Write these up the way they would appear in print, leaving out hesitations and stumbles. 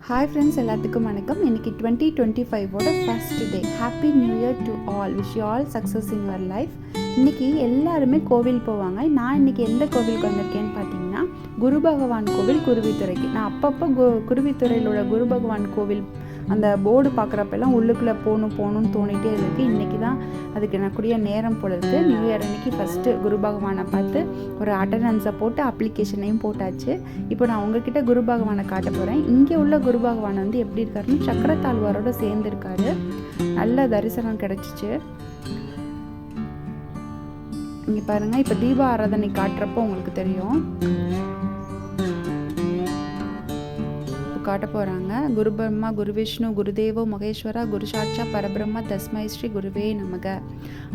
Hi friends, எல்லாத்துக்கும் வணக்கம். இன்றைக்கி 2025ஓட first day. Happy new year to all. Wish you all success in your life. இன்றைக்கி எல்லாருமே கோவில் போவாங்க. நான் இன்றைக்கி எந்த கோவிலுக்கு வந்திருக்கேன்னு பார்த்தீங்கன்னா, குரு பகவான் கோவில் குருவித்துறைக்கு. நான் அப்பப்போ குருவித்துறையில் உள்ள குரு பகவான் கோவில் அந்த போர்டு பார்க்குறப்பெல்லாம் உள்ளுக்குள்ளே போகணும்னு தோணிகிட்டே இருக்குது. இன்றைக்கி தான் அதுக்கு எனக்குரிய நேரம் போல இருக்குது. நியூ இயர் அன்றைக்கி ஃபஸ்ட்டு குரு பகவானை பார்த்து ஒரு அட்டண்டன்ஸை போட்டு அப்ளிகேஷனையும் போட்டாச்சு. இப்போ நான் உங்ககிட்ட குரு பகவானை காட்ட போகிறேன். இங்கே உள்ள குரு பகவான் வந்து எப்படி இருக்காருன்னு சக்கரத்தாழ்வாரோட சேர்ந்துருக்காரு. நல்ல தரிசனம் கிடச்சிச்சு. இங்கே பாருங்கள், இப்போ தீப ஆராதனை காட்டுறப்போ உங்களுக்கு தெரியும். காட்ட போகிறாங்க. குரு பிரம்மா குரு விஷ்ணு குருதேவோ மகேஸ்வரா குரு சாட்சா பரபிரம்மா தஸ்மை ஸ்ரீ குருவே நமக.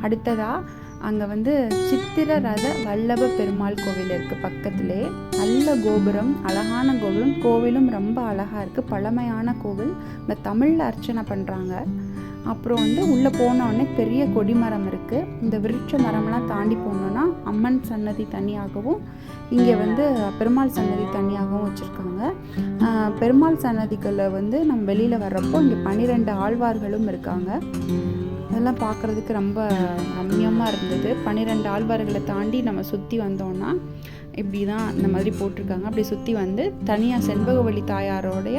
அடுத்ததாக அங்கே வந்து சித்திர ரத வல்லப பெருமாள் கோவில் இருக்குது பக்கத்திலே. நல்ல கோபுரம், அழகான கோபுரம். கோவிலும் ரொம்ப அழகாக இருக்குது. பழமையான கோவில். இந்த தமிழில் அர்ச்சனை பண்ணுறாங்க. அப்புறம் வந்து உள்ளே போனோடனே பெரிய கொடிமரம் இருக்குது. இந்த விருட்ச மரம்லாம் தாண்டி போனோன்னா அம்மன் சன்னதி தனியாகவும், இங்கே வந்து பெருமாள் சன்னதி தனியாகவும் வச்சுருக்காங்க. பெருமாள் சன்னதிகளில் வந்து நம்ம வெளியில் வர்றப்போ இங்கே 12 ஆழ்வார்களும் இருக்காங்க. அதெல்லாம் பார்க்குறதுக்கு ரொம்ப ரம்யமாக இருந்தது. 12 ஆழ்வார்களை தாண்டி நம்ம சுற்றி வந்தோன்னா இப்படி தான் இந்த மாதிரி போட்டிருக்காங்க. அப்படி சுற்றி வந்து தனியாக செண்பகவல்லி தாயாரோடைய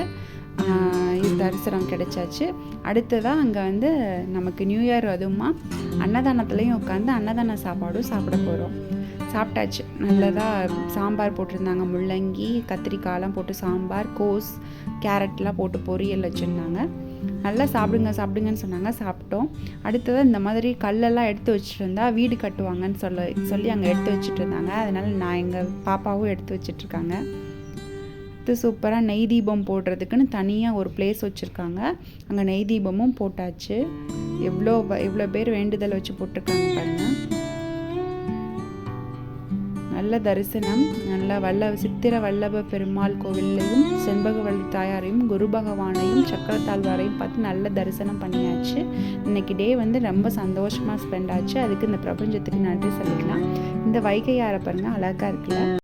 தரிசனம் கிடைச்சாச்சு. அடுத்ததாக அங்கே வந்து நமக்கு நியூ இயர் அதுவுமா அன்னதானத்துலேயும் உட்காந்து அன்னதான சாப்பாடும் சாப்பிட போகிறோம். சாப்பிட்டாச்சு. நல்லதாக சாம்பார் போட்டிருந்தாங்க. முள்ளங்கி கத்திரிக்காயெலாம் போட்டு சாம்பார், கோஸ், கேரட்லாம் போட்டு பொரியல் வச்சுருந்தாங்க. நல்லா சாப்பிடுங்கன்னு சொன்னாங்க. சாப்பிட்டோம். அடுத்ததாக இந்த மாதிரி கல்லெல்லாம் எடுத்து வச்சுட்டு இருந்தால் வீடு கட்டுவாங்கன்னு சொல்லி அங்கே எடுத்து வச்சுட்டு இருந்தாங்க. அதனால் நான் எங்கள் பாப்பாவும் எடுத்து வச்சிட்ருக்காங்க. இது சூப்பராக நெய் தீபம் போடுறதுக்குன்னு தனியாக ஒரு பிளேஸ் வச்சுருக்காங்க. அங்கே நெய் தீபமும் போட்டாச்சு. எவ்வளோ பேர் வேண்டுதல் வச்சு போட்டிருக்காங்க பாருங்கள். நல்ல தரிசனம். நல்ல சித்திர வல்லப பெருமாள் கோவிலையும் செண்பகவல்லி தாயாரையும் குரு பகவானையும் சக்கரத்தாழ்வாரையும் பார்த்து நல்ல தரிசனம் பண்ணியாச்சு. இன்னைக்கு டே வந்து ரொம்ப சந்தோஷமாக ஸ்பெண்ட் ஆச்சு. அதுக்கு இந்த பிரபஞ்சத்துக்கு நன்றி சொல்லிக்கலாம். இந்த வைகை யாரை பாருங்கள், அழகாக இருக்குல்ல.